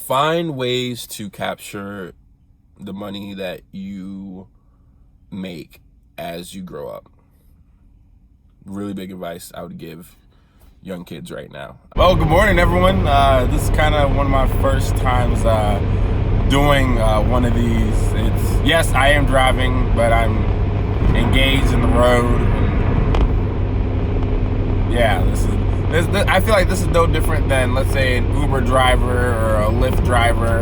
Find ways to capture the money that you make as you grow up. Really big advice I would give young kids right now. Well, good morning, everyone. This is kind of one of my first times doing one of these. Yes, I am driving, but I'm engaged in the road. Yeah, I feel like this is no different than, let's say, an Uber driver or a Lyft driver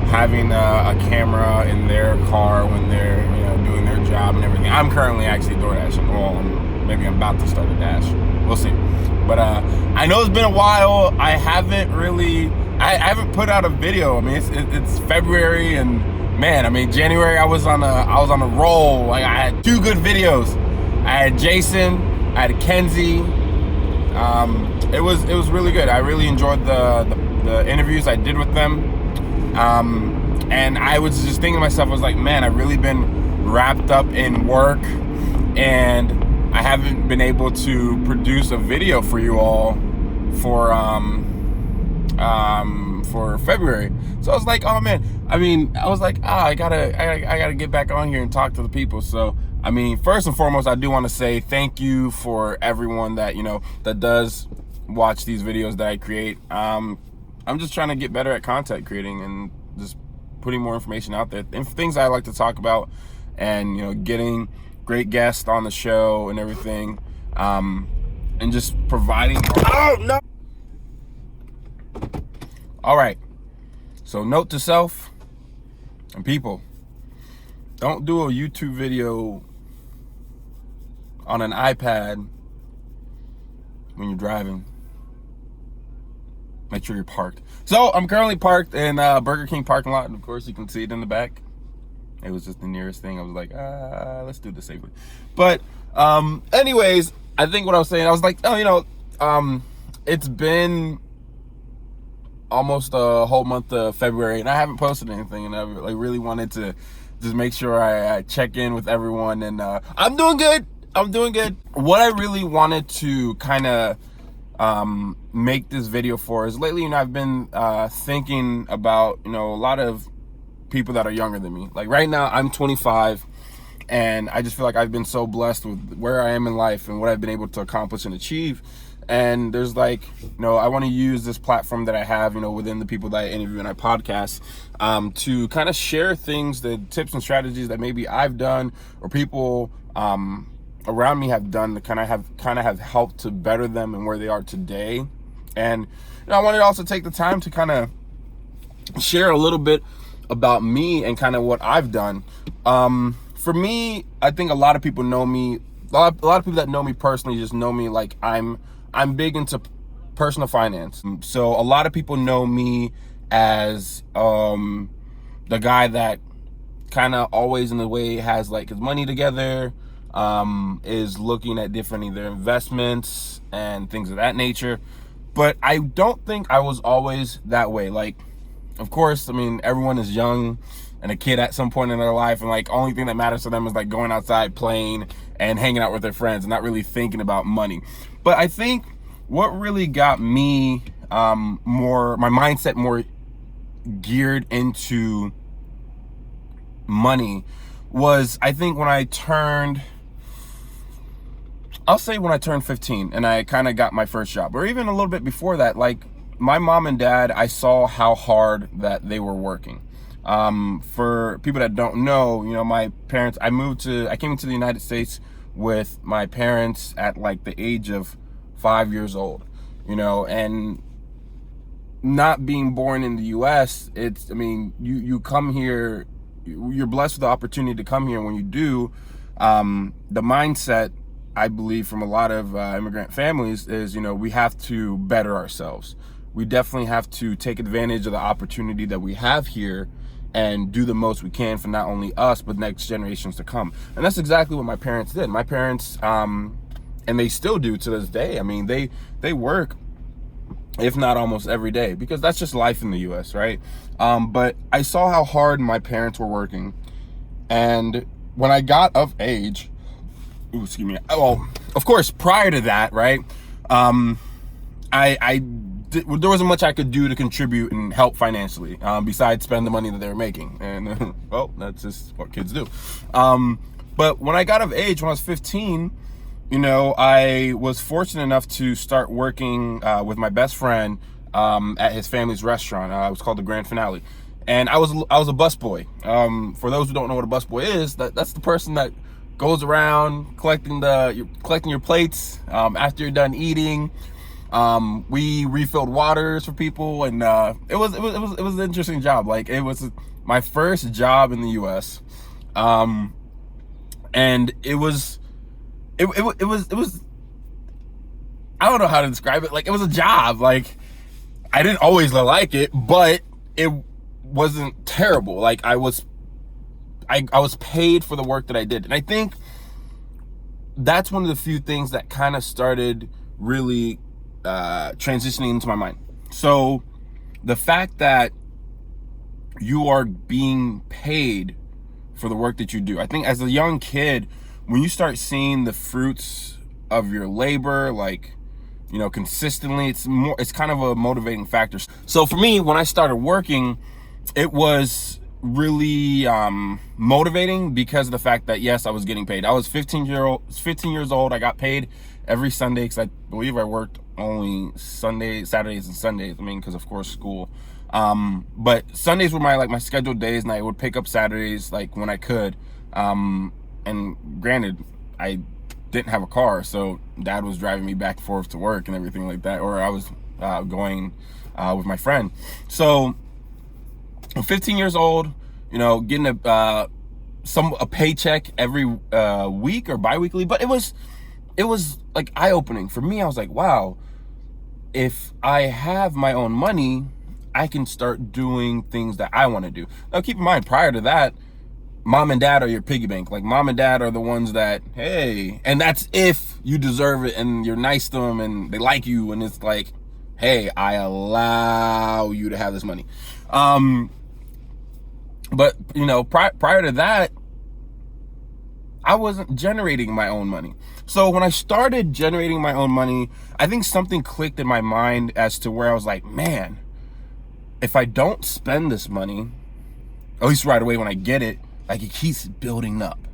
having a camera in their car when they're doing their job and everything. I'm currently actually door dashing. Well, maybe I'm about to start a dash. We'll see. But I know it's been a while. I haven't put out a video. I mean, it's February, and man, I mean, January I was on a roll. Like, I had 2 good videos. I had Jason, I had Kenzie. It was really good. I really enjoyed the interviews I did with them. And I was just thinking to myself, I was like, man, I've really been wrapped up in work, and I haven't been able to produce a video for you all for February. So I was like, oh man, I gotta get back on here and talk to the people. So I mean, first and foremost, I do want to say thank you for everyone that that does watch these videos that I create. I'm just trying to get better at content creating and just putting more information out there, and things I like to talk about, and getting great guests on the show and everything, and just providing. Oh no! All right. So note to self and people: don't do a YouTube video on an iPad when you're driving. Make sure you're parked. So I'm currently parked in Burger King parking lot, and of course you can see it in the back. It was just the nearest thing. I was like, let's do this safely. But anyways, I think what I was saying, I was like, it's been almost a whole month of February, and I haven't posted anything, and I really wanted to just make sure I check in with everyone, and I'm doing good. What I really wanted to kind of make this video for is lately, I've been thinking about, a lot of people that are younger than me. Like right now, I'm 25, and I just feel like I've been so blessed with where I am in life and what I've been able to accomplish and achieve. And there's I want to use this platform that I have, within the people that I interview and I podcast, to kind of share things, the tips and strategies that maybe I've done or people around me have done that kind of have helped to better them and where they are today. And I wanted to also take the time to kind of share a little bit about me and kind of what I've done. For me, I think a lot of people know me. A lot of people that know me personally just know me like I'm big into personal finance. So a lot of people know me as the guy that kind of always in the way has like his money together, is looking at different either investments and things of that nature. But I don't think I was always that way. Like, of course, I mean, everyone is young and a kid at some point in their life, and like only thing that matters to them is like going outside, playing and hanging out with their friends, and not really thinking about money. But I think what really got me my mindset more geared into money was, I think when I turned 15 and I kind of got my first job, or even a little bit before that. Like my mom and dad, I saw how hard that they were working. For people that don't know, my parents, I came into the United States with my parents at like the age of 5 years old, and not being born in the US, you come here, you're blessed with the opportunity to come here. And when you do, the mindset, I believe, from a lot of immigrant families is, we have to better ourselves. We definitely have to take advantage of the opportunity that we have here and do the most we can for not only us, but next generations to come. And that's exactly what my parents did. My parents, and they still do to this day. I mean, they work, if not almost every day, because that's just life in the US, right? But I saw how hard my parents were working. And when I got of age, well, of course, prior to that, right? I there wasn't much I could do to contribute and help financially, besides spend the money that they were making. And well, that's just what kids do. But when I got of age, when I was 15, I was fortunate enough to start working with my best friend at his family's restaurant. It was called the Grand Finale, and I was a busboy. For those who don't know what a busboy is, that's the person that goes around collecting your plates after you're done eating. We refilled waters for people, and it was an interesting job. Like, it was my first job in the U.S. And it was I don't know how to describe it. Like, it was a job. Like, I didn't always like it, but it wasn't terrible. Like, I was paid for the work that I did. And I think that's one of the few things that kind of started really transitioning into my mind. So the fact that you are being paid for the work that you do, I think as a young kid, when you start seeing the fruits of your labor, like, consistently, it's kind of a motivating factor. So for me, when I started working, it was really motivating because of the fact that, yes, I was getting paid. I was 15 years old. I got paid every Sunday, because I believe I worked only Saturdays and Sundays. I mean, because of course school. But Sundays were my scheduled days, and I would pick up Saturdays like when I could. And granted, I didn't have a car, so Dad was driving me back and forth to work and everything like that, or I was going with my friend. So I'm 15 years old, getting a paycheck every week or bi-weekly, but it was like eye-opening for me. I was like, wow, if I have my own money, I can start doing things that I want to do. Now, keep in mind, prior to that, mom and dad are your piggy bank. Like, mom and dad are the ones that, hey, and that's if you deserve it and you're nice to them and they like you, and it's like, hey, I allow you to have this money. But prior to that, I wasn't generating my own money. So when I started generating my own money, I think something clicked in my mind as to where I was like, man, if I don't spend this money, at least right away when I get it, like, it keeps building up.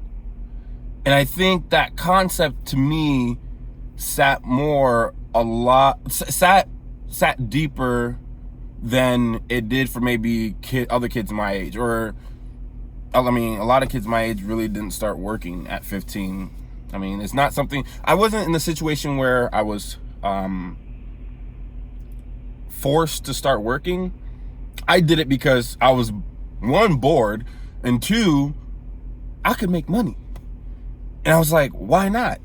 And I think that concept to me sat deeper than it did for maybe other kids my age. Or, I mean, a lot of kids my age really didn't start working at 15. I mean, it's not something, I wasn't in a situation where I was forced to start working. I did it because I was, one, bored, and two, I could make money. And I was like, why not?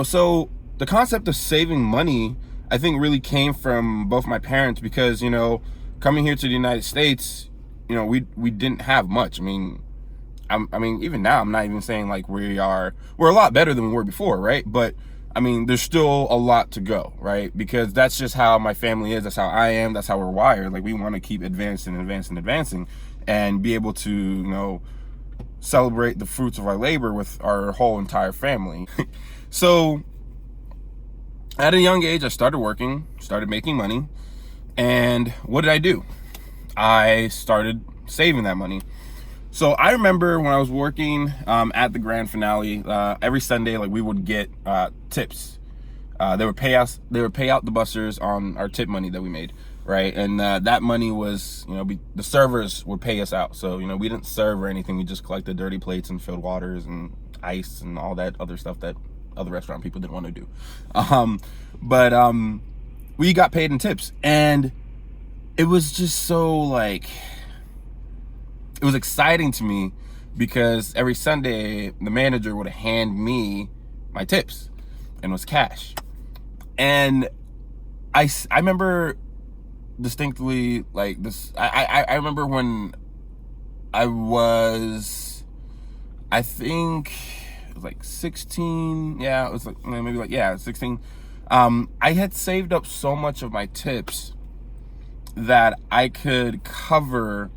So the concept of saving money, I think, really came from both my parents, because, coming here to the United States, we didn't have much. I mean, even now, I'm not even saying like we're a lot better than we were before, right? But I mean, there's still a lot to go, right? Because that's just how my family is. That's how I am. That's how we're wired. Like, we want to keep advancing and be able to, celebrate the fruits of our labor with our whole entire family. So at a young age, I started working, started making money. And what did I do? I started saving that money. So I remember when I was working at the Grand Finale, every Sunday, like, we would get tips. They would pay out the bussers on our tip money that we made, right? And that money was, the servers would pay us out. So, we didn't serve or anything. We just collected dirty plates and filled waters and ice and all that other stuff that other restaurant people didn't want to do. But we got paid in tips, and it was just so, like, it was exciting to me, because every Sunday the manager would hand me my tips, and it was cash. And I remember distinctly, like, this. I remember when I was, I think it was like 16. Yeah, it was like maybe 16. I had saved up so much of my tips that I could cover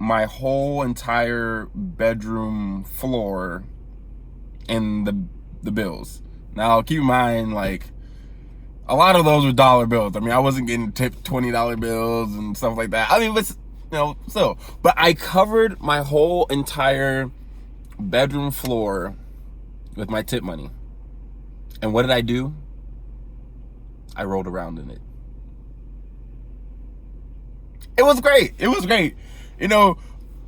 my whole entire bedroom floor in the bills. Now, keep in mind, like, a lot of those were dollar bills. I mean, I wasn't getting tipped $20 bills and stuff like that. I mean, but still. But I covered my whole entire bedroom floor with my tip money. And what did I do? I rolled around in it. It was great. It was great. You know,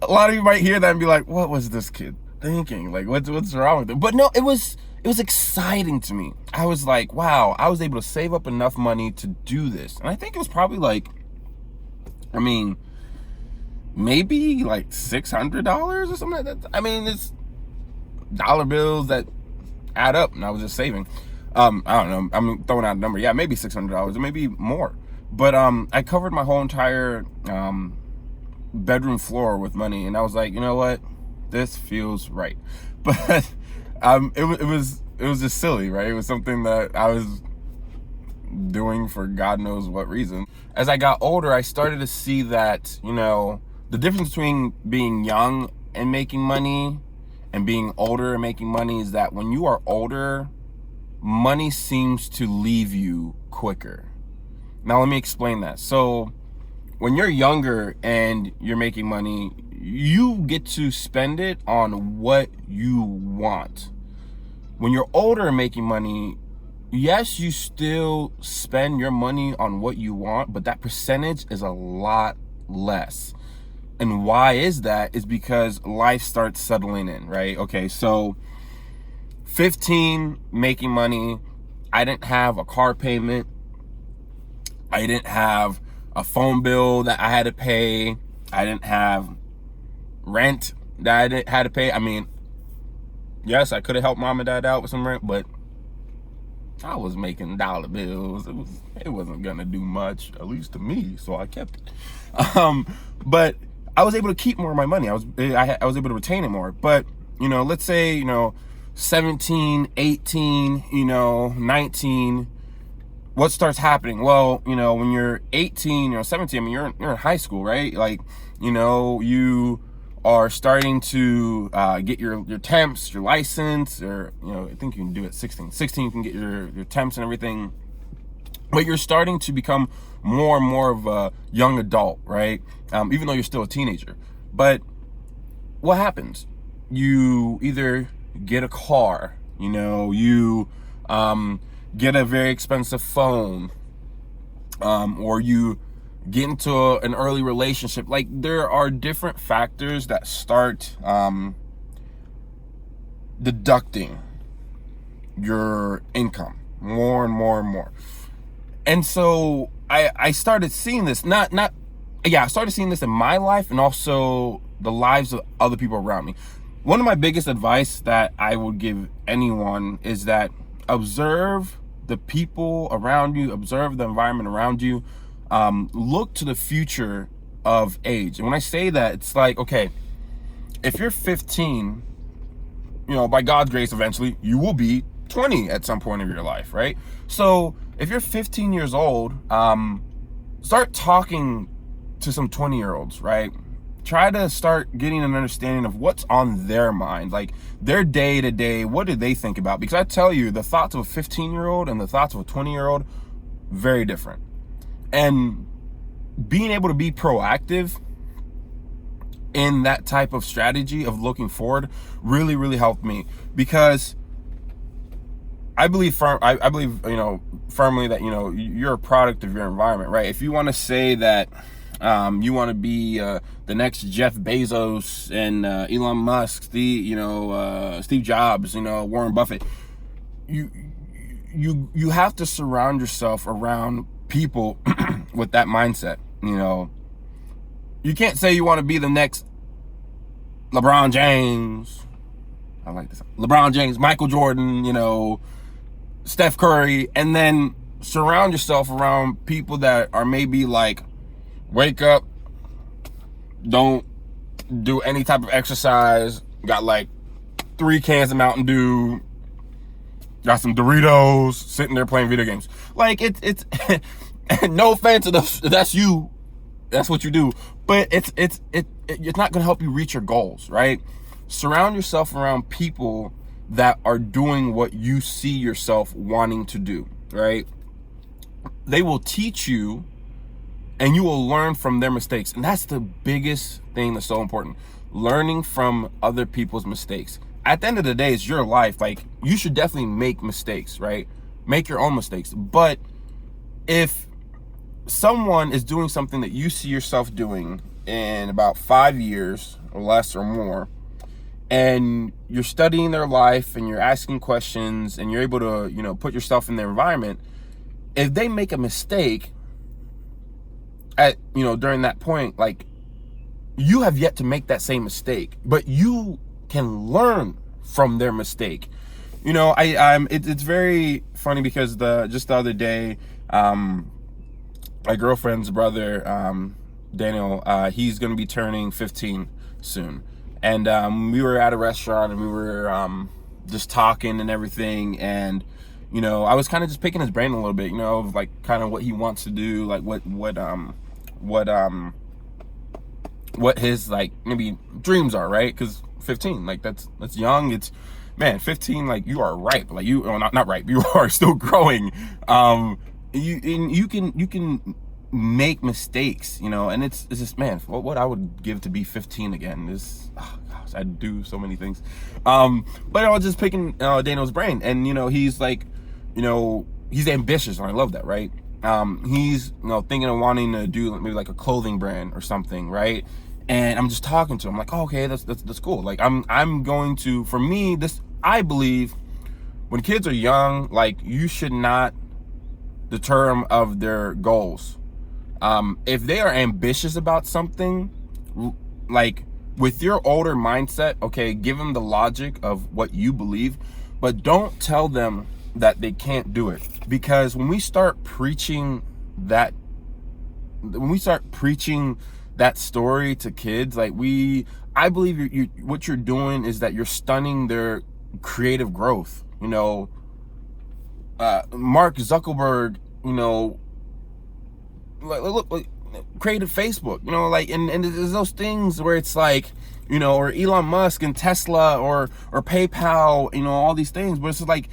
a lot of you might hear that and be like, what was this kid thinking? Like, what's wrong with it? But no, it was exciting to me. I was like, wow, I was able to save up enough money to do this. And I think it was probably like, I mean, maybe like $600 or something like that. I mean, it's dollar bills that add up, and I was just saving. I don't know. I'm throwing out a number. Yeah, maybe $600 or maybe more. But I covered my whole entire bedroom floor with money, and I was like, you know what? This feels right. But it was just silly, right? It was something that I was doing for God knows what reason. As I got older, I started to see that, you know, the difference between being young and making money and being older and making money is that when you are older, money seems to leave you quicker. Now, let me explain that. So when you're younger and you're making money, you get to spend it on what you want. When you're older and making money, yes, you still spend your money on what you want, but that percentage is a lot less. And why is that? Is because life starts settling in, right? Okay, so 15, making money. I didn't have a car payment. I didn't have a phone bill that I had to pay. I didn't have rent that I had to pay. I mean, yes, I could have helped mom and dad out with some rent, but I was making dollar bills. It wasn't gonna do much, at least to me, so I kept it. But I was able to keep more of my money. I was able to retain it more. But, you know, let's say, you know, 17, 18, you know, 19, what starts happening? Well, you know, when you're 18, you know, 17, I mean, you're in high school, right? Like, you know, you are starting to get your temps, your license, or, you know, I think you can do it 16. 16, you can get your temps and everything. But you're starting to become more and more of a young adult, right? Even though you're still a teenager. But what happens? You either get a car, you know, you get a very expensive phone, or you get into an early relationship. Like, there are different factors that start deducting your income more and more and more. And so I started seeing this, I started seeing this in my life and also the lives of other people around me. One of my biggest advice that I would give anyone is that observe the people around you, observe the environment around you, look to the future of age. And when I say that, it's like, okay, if you're 15, you know, by God's grace, eventually you will be 20 at some point of your life, right? So if you're 15 years old, start talking to some 20-year-olds, right? Try to start getting an understanding of what's on their mind, like their day to day. What do they think about? Because I tell you, the thoughts of a 15-year-old and the thoughts of a 20-year-old, very different. And being able to be proactive in that type of strategy of looking forward really, really helped me, because I believe, you know, firmly that, you know, you're a product of your environment, right? If you want to say that you want to be the next Jeff Bezos and Elon Musk, Steve Jobs, you know, Warren Buffett, you have to surround yourself around people with that mindset. You know, you can't say you want to be the next LeBron James. I like this. LeBron James, Michael Jordan, you know, Steph Curry, and then surround yourself around people that are maybe like, wake up, don't do any type of exercise, got like 3 cans of Mountain Dew, got some Doritos, sitting there playing video games. Like, it's no offense if that's you, that's what you do, but it's not gonna help you reach your goals, right? Surround yourself around people that are doing what you see yourself wanting to do, right? they will teach you, and you will learn from their mistakes. And that's the biggest thing that's so important. Learning from other people's mistakes. At the end of the day, it's your life. Like, you should definitely make mistakes, right? Make your own mistakes. But if someone is doing something that you see yourself doing in about 5 years or less or more, and you're studying their life and you're asking questions and you're able to, you know, put yourself in their environment, if they make a mistake at, you know, during that point, like, you have yet to make that same mistake, but you can learn from their mistake. You know, it's very funny because just the other day, my girlfriend's brother, Daniel, he's gonna be turning 15 soon, and we were at a restaurant and we were just talking and everything, and you know, I was kind of just picking his brain a little bit, you know, of like kind of what he wants to do, like what his like maybe dreams are, right? Because 15, like that's young. It's, man, 15, like you are ripe, like you, well, not ripe, you are still growing. You can make mistakes, you know, and it's just, man, what I would give to be 15 again is, oh gosh, I'd do so many things. But I was just picking Daniel's brain, and you know, he's like, you know, he's ambitious, and I love that, right? He's, you know, thinking of wanting to do maybe like a clothing brand or something, right? And I'm just talking to him like, oh, okay, that's cool. Like I'm going to, for me, I believe when kids are young, like, you should not deter them of their goals. If they are ambitious about something, like with your older mindset, okay, give them the logic of what you believe, but don't tell them that they can't do it. Because when we start preaching that story to kids, like, I believe what you're doing is that you're stunning their creative growth. You know, Mark Zuckerberg, you know, like created Facebook, you know, like, and there's those things where it's like, you know, or Elon Musk and Tesla or PayPal, you know, all these things, but it's like,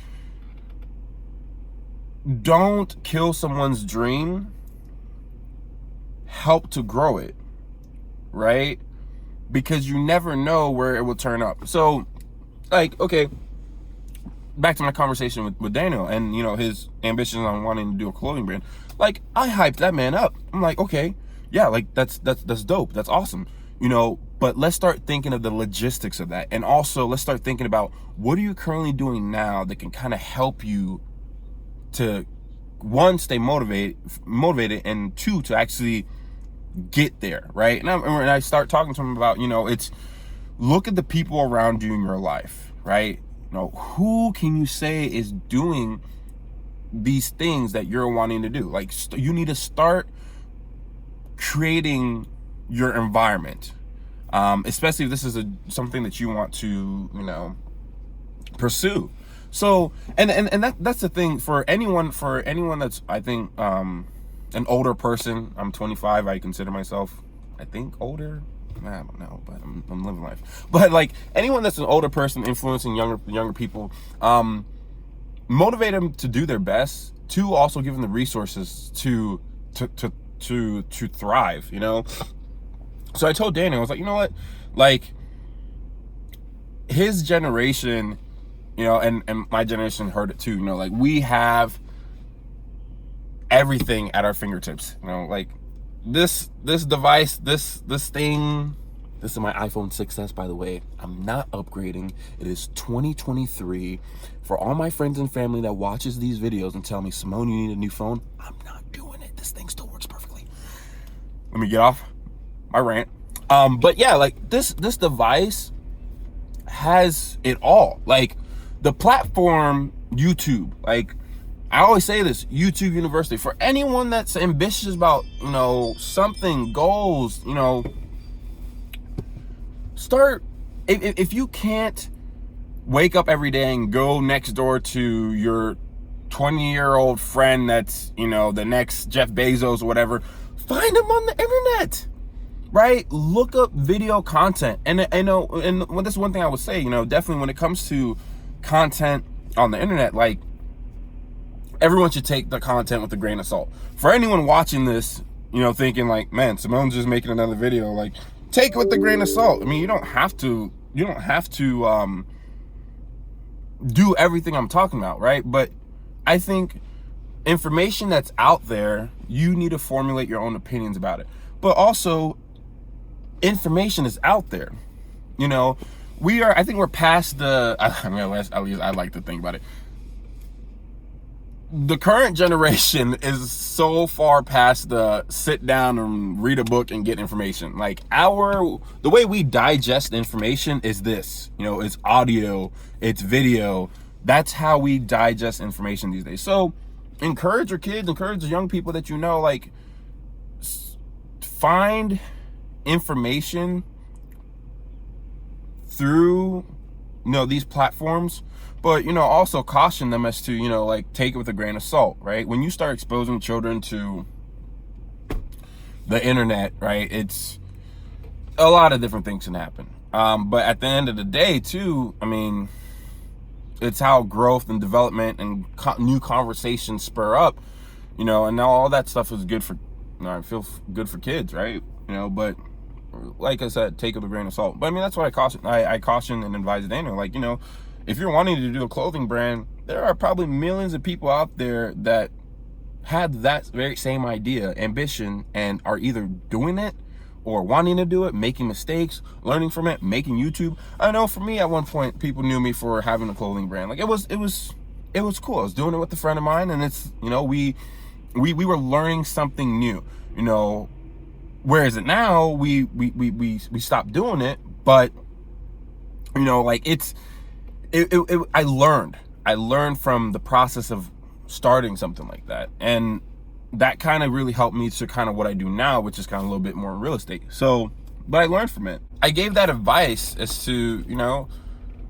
don't kill someone's dream, help to grow it, right? Because you never know where it will turn up. So, like, okay, back to my conversation with Daniel and, you know, his ambitions on wanting to do a clothing brand. Like, I hyped that man up. I'm like, okay, yeah, like, that's dope, that's awesome, you know, but let's start thinking of the logistics of that. And also, let's start thinking about, what are you currently doing now that can kind of help you to, one, stay motivated, and two, to actually get there, right? And I start talking to him about, you know, it's, look at the people around you in your life, right? You know, who can you say is doing these things that you're wanting to do? Like, you need to start creating your environment, especially if this is something that you want to, you know, pursue. So, and that's the thing for anyone that's, I think, an older person. I'm 25. I consider myself, I think, older. I don't know, but I'm living life. But like, anyone that's an older person influencing younger people, motivate them to do their best, to also give them the resources to thrive, you know? So I told Daniel, I was like, you know what? Like, his generation, you know, and my generation heard it too, you know, like, we have everything at our fingertips, you know, like this device, this thing. This is my iPhone 6s, by the way. I'm not upgrading. It is 2023. For all my friends and family that watches these videos and tell me, Simone, you need a new phone, I'm not doing it. This thing still works perfectly. Let me get off my rant. But yeah, like, this device has it all. Like, the platform YouTube, like, I always say this, YouTube University, for anyone that's ambitious about, you know, something, goals, you know, start, if you can't wake up every day and go next door to your 20-year-old friend that's, you know, the next Jeff Bezos or whatever, find him on the internet, right? Look up video content. And I know, and that's one thing I would say, you know, definitely when it comes to content on the internet, like, everyone should take the content with a grain of salt. For anyone watching this, you know, thinking like, man, Simone's just making another video, like, take it with a grain of salt. I mean, you don't have to do everything I'm talking about, right? But I think information that's out there, you need to formulate your own opinions about it. But also, information is out there. You know, I think we're past the, I mean, at least I like to think about it. The current generation is so far past the sit down and read a book and get information. Like the way we digest information is this, you know, it's audio, it's video. That's how we digest information these days. So encourage your kids, encourage the young people that you know, like, find information through, you know, these platforms, but, you know, also caution them as to, you know, like, take it with a grain of salt, right? When you start exposing children to the internet, right, it's a lot of different things can happen. But at the end of the day, too, I mean, it's how growth and development and new conversations spur up, you know, and now all that stuff is good for, you know, I feel good for kids, right? You know, but like I said, take it with a grain of salt. But I mean, that's what I caution and advise Daniel, like, you know, if you're wanting to do a clothing brand, there are probably millions of people out there that had that very same idea, ambition, and are either doing it or wanting to do it, making mistakes, learning from it, making YouTube. I know for me, at one point, people knew me for having a clothing brand. Like, it was cool. I was doing it with a friend of mine, and it's, you know, we were learning something new, you know. Whereas now we stopped doing it, but, you know, like, I learned from the process of starting something like that, and that kind of really helped me to kind of what I do now, which is kind of a little bit more real estate. So, but I learned from it. I gave that advice as to, you know,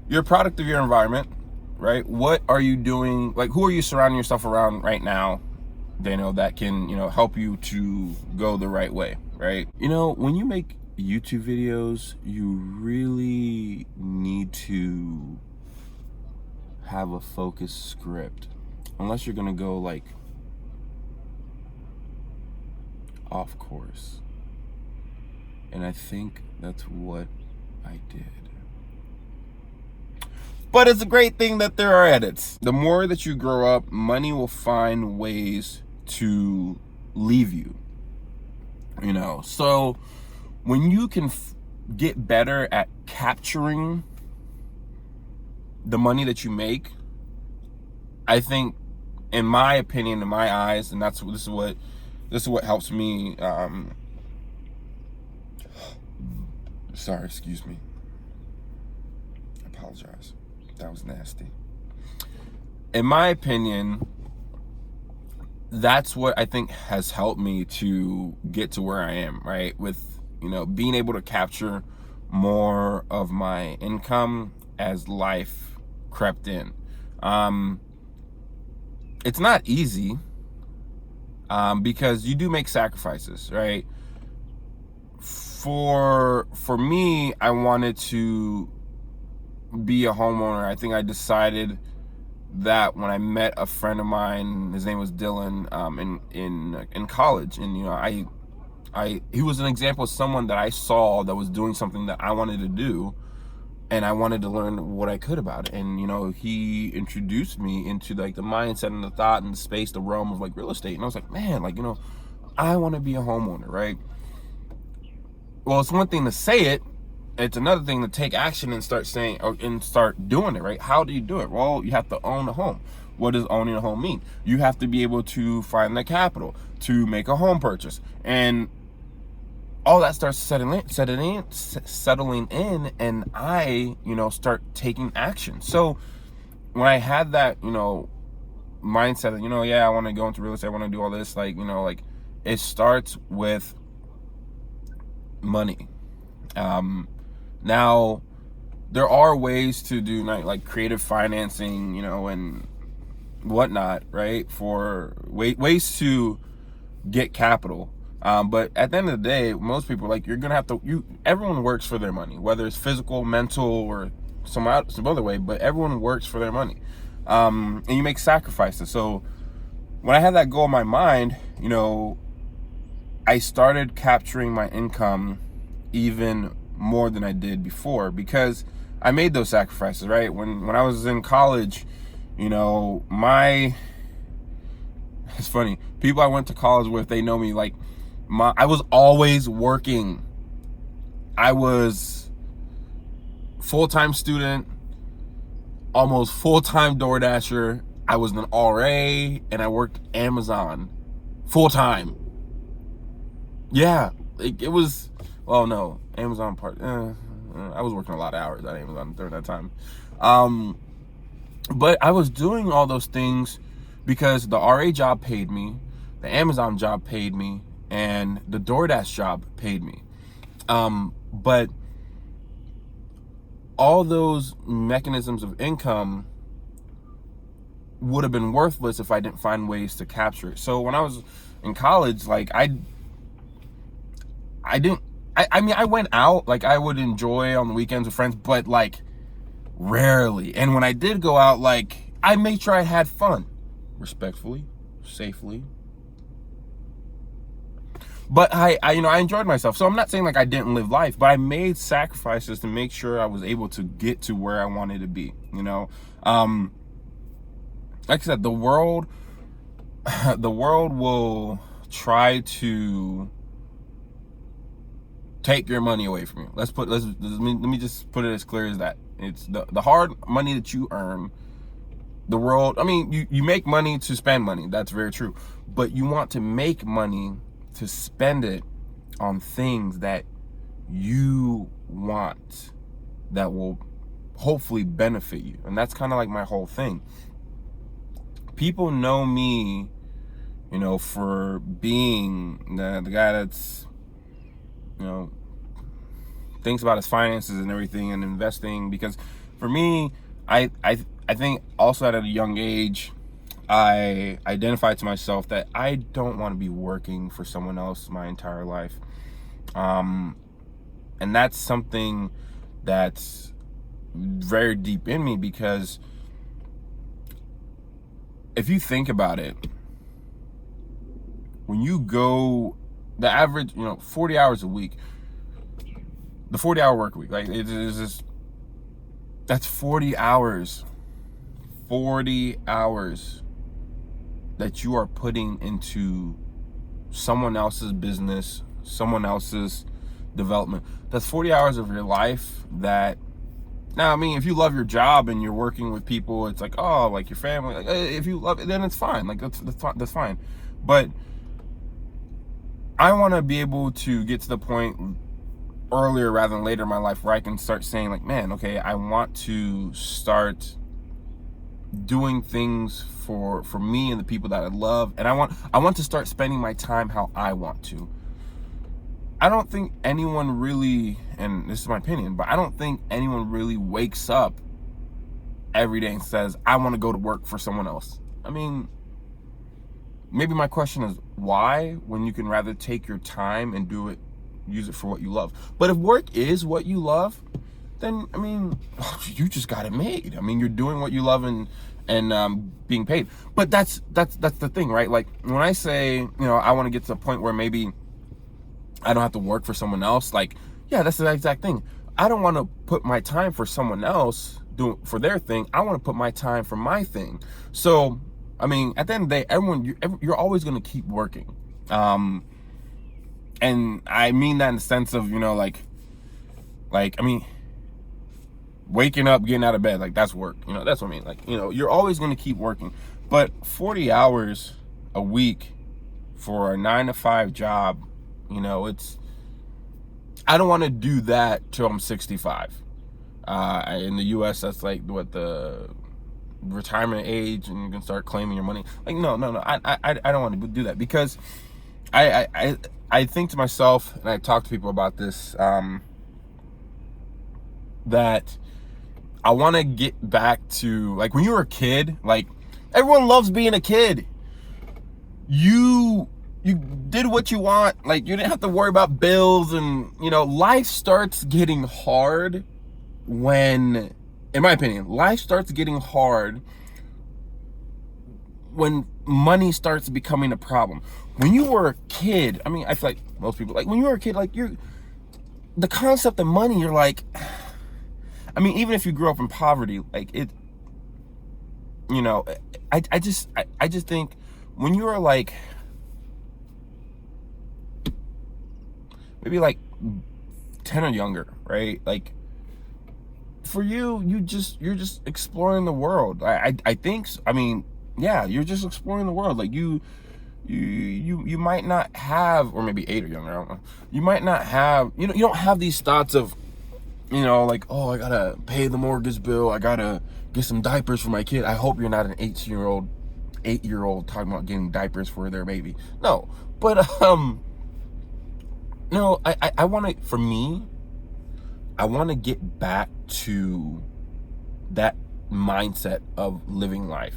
you're a product of your environment, right? What are you doing? Like, who are you surrounding yourself around right now, Daniel, that can, you know, help you to go the right way, right? You know, when you make YouTube videos, you really need to have a focused script, unless you're gonna go like off course. And I think that's what I did. But it's a great thing that there are edits. The more that you grow up, money will find ways to leave you, you know. So when you can get better at capturing the money that you make, I think, in my opinion, in my eyes, and this is what helps me. Sorry, excuse me. I apologize. That was nasty. In my opinion, that's what I think has helped me to get to where I am, right? With, you know, being able to capture more of my income as life crept in. It's not easy, because you do make sacrifices, right? For me, I wanted to be a homeowner. I think I decided that when I met a friend of mine, his name was Dylan, in college, and, you know, he was an example of someone that I saw that was doing something that I wanted to do, and I wanted to learn what I could about it. And, you know, he introduced me into, like, the mindset and the thought and the space, the realm of, like, real estate. And I was like, man, like, you know, I want to be a homeowner, right? Well, it's one thing to say it. It's another thing to take action and start saying, and start doing it, right? How do you do it? Well, you have to own a home. What does owning a home mean? You have to be able to find the capital to make a home purchase. And all that starts settling in, and I, you know, start taking action. So when I had that, you know, mindset that, you know, yeah, I want to go into real estate, I want to do all this, like, you know, like, it starts with money. Now, there are ways to do, like, creative financing, you know, and whatnot, right? For ways to get capital. But at the end of the day, most people, like, you're gonna have to, everyone works for their money, whether it's physical, mental, or some other way, but everyone works for their money. And you make sacrifices. So when I had that goal in my mind, I started capturing my income even more than I did before, because I made those sacrifices, right? When I was in college, it's funny. People I went to college with, they know me, like, I was always working. I was full-time student, almost full-time DoorDasher. I was an RA, and I worked Amazon full-time. Yeah, it was, well, no, Amazon part, I was working a lot of hours at Amazon during that time. But I was doing all those things because the RA job paid me, the Amazon job paid me, and the DoorDash job paid me. But all those mechanisms of income would have been worthless if I didn't find ways to capture it. So when I was in college, like, I mean, I went out, like, I would enjoy on the weekends with friends, but, like, rarely. And when I did go out, like, I made sure I had fun, respectfully, safely. But I enjoyed myself. So I'm not saying, like, I didn't live life, but I made sacrifices to make sure I was able to get to where I wanted to be, Like I said, the world will try to take your money away from you. Let me just put it as clear as that. It's the hard money that you earn. The world, I mean, you make money to spend money. That's very true. But you want to make money to spend it on things that you want, that will hopefully benefit you. And that's kind of like my whole thing. People know me, for being the guy that's, thinks about his finances and everything and investing. Because for me, I think also at a young age, I identified to myself that I don't want to be working for someone else my entire life. And that's something that's very deep in me, because if you think about it, when you go, the average, 40 hours a week, the 40-hour work week, like, it is just, that's 40 hours that you are putting into someone else's business, someone else's development. That's 40 hours of your life that, now, I mean, if you love your job and you're working with people, it's like, oh, like, your family, like, if you love it, then it's fine. Like, that's fine. But I want to be able to get to the point earlier rather than later in my life where I can start saying, like, man, okay, I want to start doing things for me and the people that I love, and I want to start spending my time how I want to. I don't think anyone really, and this is my opinion, but I don't think anyone really wakes up every day and says, I want to go to work for someone else. I mean, maybe my question is, why, when you can rather take your time and use it for what you love? But if work is what you love, then, I mean, you just got it made. I mean, you're doing what you love and being paid. But that's the thing, right? Like, when I say, I want to get to the point where maybe I don't have to work for someone else, like, yeah, that's the exact thing. I don't want to put my time for someone else doing for their thing. I want to put my time for my thing. So, I mean, at the end of the day, you're always going to keep working. And I mean that in the sense of, like, I mean, waking up, getting out of bed, like, that's work. That's what I mean. Like, you're always going to keep working. But 40 hours a week for a 9-to-5 job, it's, I don't want to do that till I'm 65. In the US, that's like what the retirement age, and you can start claiming your money. Like, no. I don't want to do that, because I think to myself, and I talk to people about this, that I want to get back to, like, when you were a kid, like, everyone loves being a kid. You did what you want. Like, you didn't have to worry about bills, and, life starts getting hard when, in my opinion, life starts getting hard when money starts becoming a problem. When you were a kid, I mean, I feel like most people, like when you were a kid, like the concept of money, you're like, I mean, even if you grew up in poverty, like it, you know, I just think when you are like, maybe like 10 or younger, right? Like for you, you're just exploring the world. I think, I mean, yeah, you're just exploring the world. Like you might not have, or maybe 8 or younger, I don't know. You might not have, you don't have these thoughts of, you know, like, oh, I gotta pay the mortgage bill. I gotta get some diapers for my kid. I hope you're not an 8-year-old talking about getting diapers for their baby. No, but no, I want to, for me, I want to get back to that mindset of living life,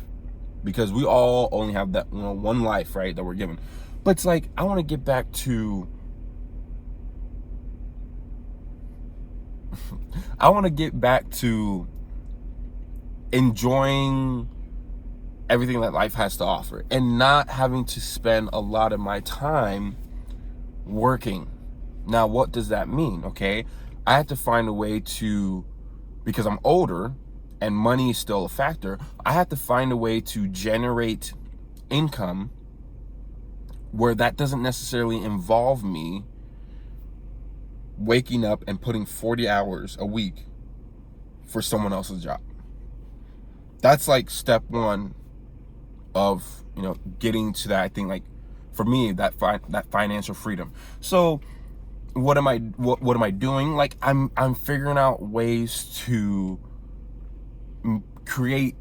because we all only have that, you know, one life, right, that we're given. But it's like, I want to get back to, enjoying everything that life has to offer and not having to spend a lot of my time working. Now, what does that mean? Okay, I have to find a way to, because I'm older and money is still a factor, I have to find a way to generate income where that doesn't necessarily involve me waking up and putting 40 hours a week for someone else's job. That's like step one of, you know, getting to that. I think, like, for me, that financial freedom. So what am I doing? Like, I'm figuring out ways to create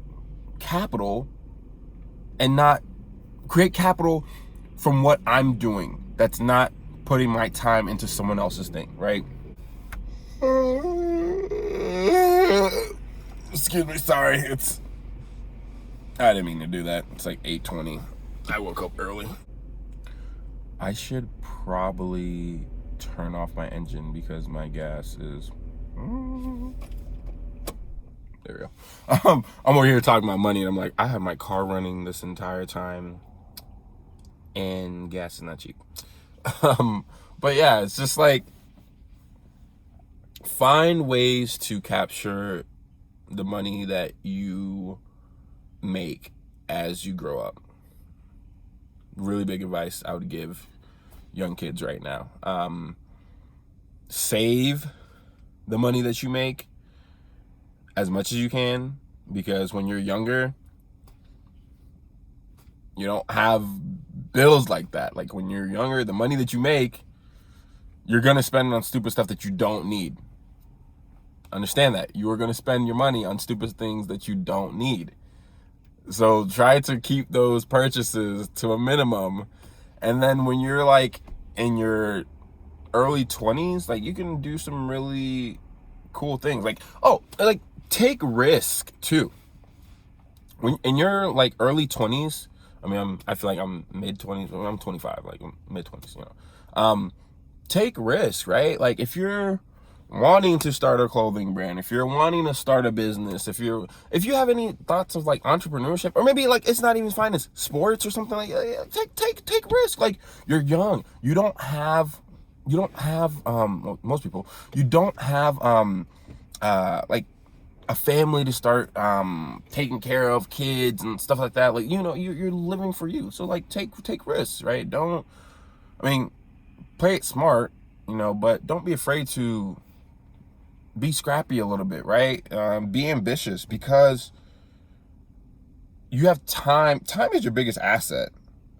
capital, and not create capital from what I'm doing. That's not putting my time into someone else's thing, right? Excuse me, sorry. I didn't mean to do that. It's like 8:20. I woke up early. I should probably turn off my engine because my gas is... There we go. I'm over here talking about money, and I'm like, I have my car running this entire time, and gas is not cheap. But yeah, it's just like, find ways to capture the money that you make as you grow up. Really big advice I would give young kids right now. Save the money that you make as much as you can, because when you're younger, you don't have bills like that. Like, when you're younger, the money that you make, you're gonna spend it on stupid stuff that you don't need. Understand that. You are gonna spend your money on stupid things that you don't need. So try to keep those purchases to a minimum. And then when you're like in your early 20s, like, you can do some really cool things. Like, take risk too. When in your like early 20s, I mean, I feel like I'm mid 20s, I'm 25, like mid 20s, you know. Take risk, right? Like, if you're wanting to start a clothing brand, if you're wanting to start a business, if you have any thoughts of like entrepreneurship, or maybe like it's not even finance, sports or something like that, take risk. Like, you're young, you don't have well, most people, you don't have like a family to start taking care of kids and stuff like that. Like, you know, you're living for you. So like, take risks, right? Play it smart, you know, but don't be afraid to be scrappy a little bit, right? Be ambitious, because you have time. Time is your biggest asset.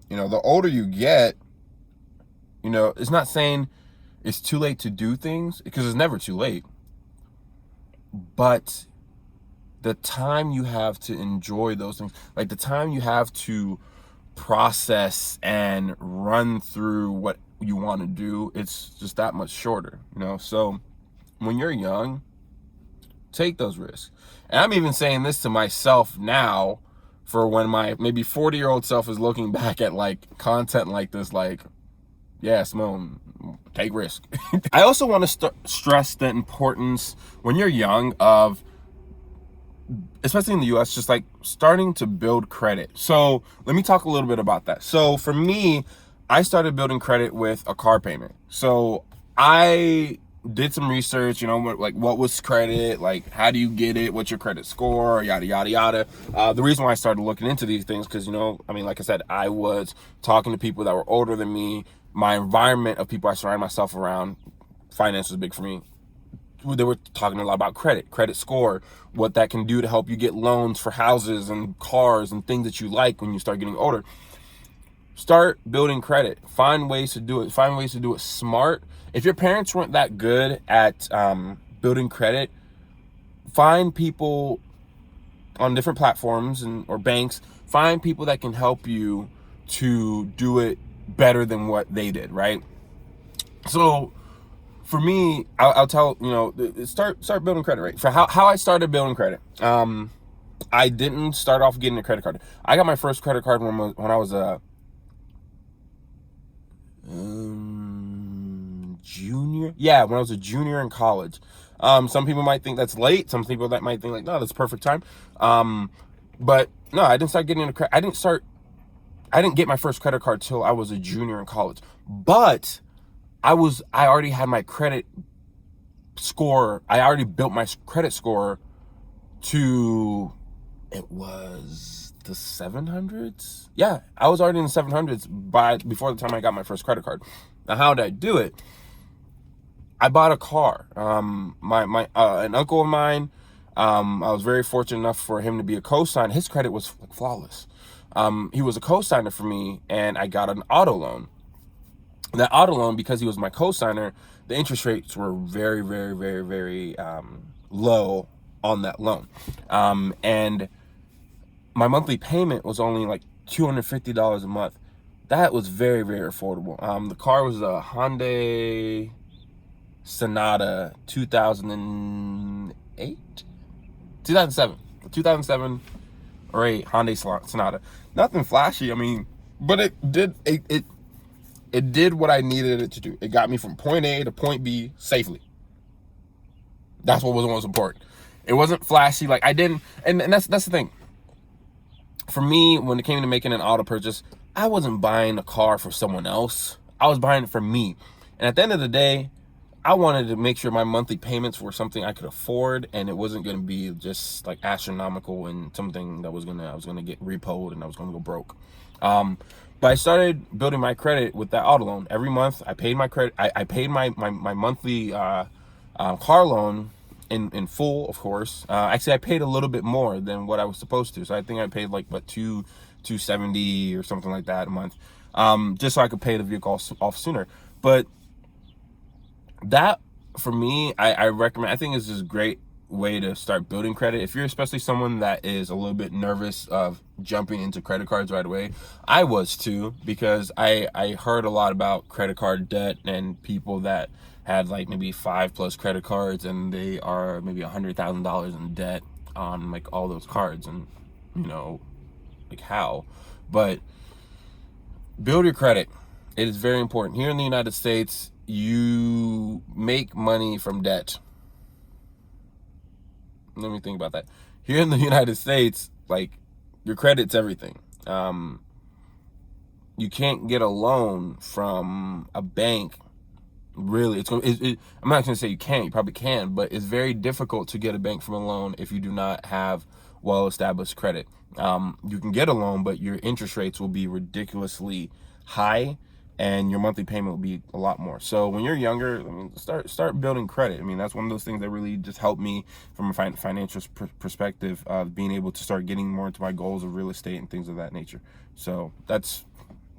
You know, the older you get, you know, it's not saying it's too late to do things, because it's never too late. But the time you have to enjoy those things, like the time you have to process and run through what you want to do, it's just that much shorter, you know? So when you're young, take those risks. And I'm even saying this to myself now, for when my maybe 40-year-old self is looking back at like content like this, like, yeah, Simone, take risk. I also want to stress the importance, when you're young, of especially in the US, just like starting to build credit. So let me talk a little bit about that. So for me, I started building credit with a car payment. So I did some research, what was credit, like how do you get it, what's your credit score, yada, yada, yada. The reason why I started looking into these things, because, like I said, I was talking to people that were older than me. My environment of people I surround myself around, finance was big for me. They were talking a lot about credit score, what that can do to help you get loans for houses and cars and things that you like when you start getting older. Start building credit. Find ways to do it. Find ways to do it smart. If your parents weren't that good at building credit, find people on different platforms or banks. Find people that can help you to do it better than what they did, right? So for me, I'll tell, start building credit, right? For how I started building credit. I didn't start off getting a credit card. I got my first credit card when I was a junior. Yeah, when I was a junior in college. Some people might think that's late. Some people that might think like, no, that's perfect time. But no, I didn't start getting into credit. I didn't get my first credit card till I was a junior in college. But I already had my credit score. I already built my credit score to, it was the 700s. Yeah, I was already in the 700s before the time I got my first credit card. Now, how did I do it? I bought a car. An uncle of mine, I was very fortunate enough for him to be a co-signer. His credit was flawless. He was a co-signer for me, and I got an auto loan. That auto loan, because he was my co-signer, the interest rates were very, very, very, very low on that loan. And my monthly payment was only like $250 a month. That was very, very affordable. The car was a Hyundai Sonata 2007 or 8 Hyundai Sonata. Nothing flashy, but it did what I needed it to do. It got me from point A to point B safely. That's what was most important. It wasn't flashy. Like I didn't, and that's the thing. For me, when it came to making an auto purchase, I wasn't buying a car for someone else. I was buying it for me. And at the end of the day, I wanted to make sure my monthly payments were something I could afford, and it wasn't going to be just like astronomical and something that I was gonna get repoed and I was gonna go broke. But I started building my credit with that auto loan. Every month, I paid my credit. I paid my monthly car loan in full, of course. Actually, I paid a little bit more than what I was supposed to. So I think I paid like $270 or something like that a month, just so I could pay the vehicle off sooner. But that, for me, I recommend. I think is just a great way to start building credit. If you're especially someone that is a little bit nervous of jumping into credit cards right away, I was too, because I heard a lot about credit card debt and people that had like maybe 5+ credit cards and they are maybe $100,000 in debt on like all those cards, and like how. But build your credit. It is very important. Here in the United States, you make money from debt. Let me think about that. Here in the United States, like, your credit's everything. You can't get a loan from a bank. Really, I'm not going to say you can't. You probably can, but it's very difficult to get a bank from a loan if you do not have well-established credit. You can get a loan, but your interest rates will be ridiculously high, and your monthly payment will be a lot more. So when you're younger, start building credit. That's one of those things that really just helped me from a financial perspective of being able to start getting more into my goals of real estate and things of that nature. So that's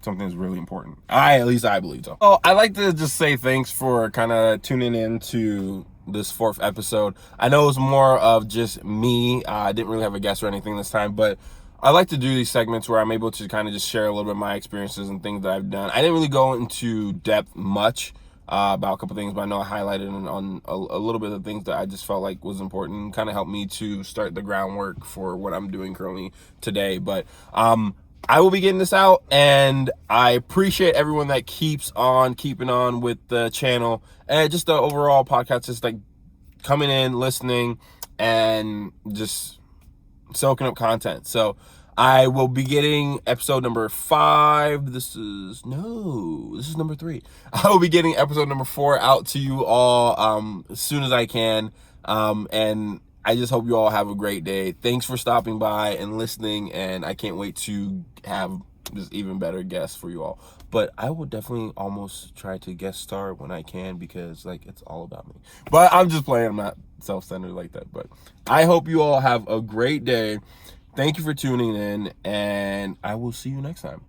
something that's really important. At least I believe so. Oh, I like to just say thanks for kind of tuning in to this 4th episode. I know it's more of just me. I didn't really have a guest or anything this time, but I like to do these segments where I'm able to kind of just share a little bit of my experiences and things that I've done. I didn't really go into depth much about a couple things, but I know I highlighted on a little bit of things that I just felt like was important and kind of helped me to start the groundwork for what I'm doing currently today. But I will be getting this out, and I appreciate everyone that keeps on keeping on with the channel and just the overall podcast, just like coming in, listening, and just soaking up content. So I will be getting episode number 5. This is number 3. I will be getting episode number 4 out to you all as soon as I can. And I just hope you all have a great day. Thanks for stopping by and listening, and I can't wait to have just even better guests for you all. But I will definitely almost try to guest star when I can, because like it's all about me. But I'm just playing. I'm not self-centered like that. But I hope you all have a great day. Thank you for tuning in, and I will see you next time.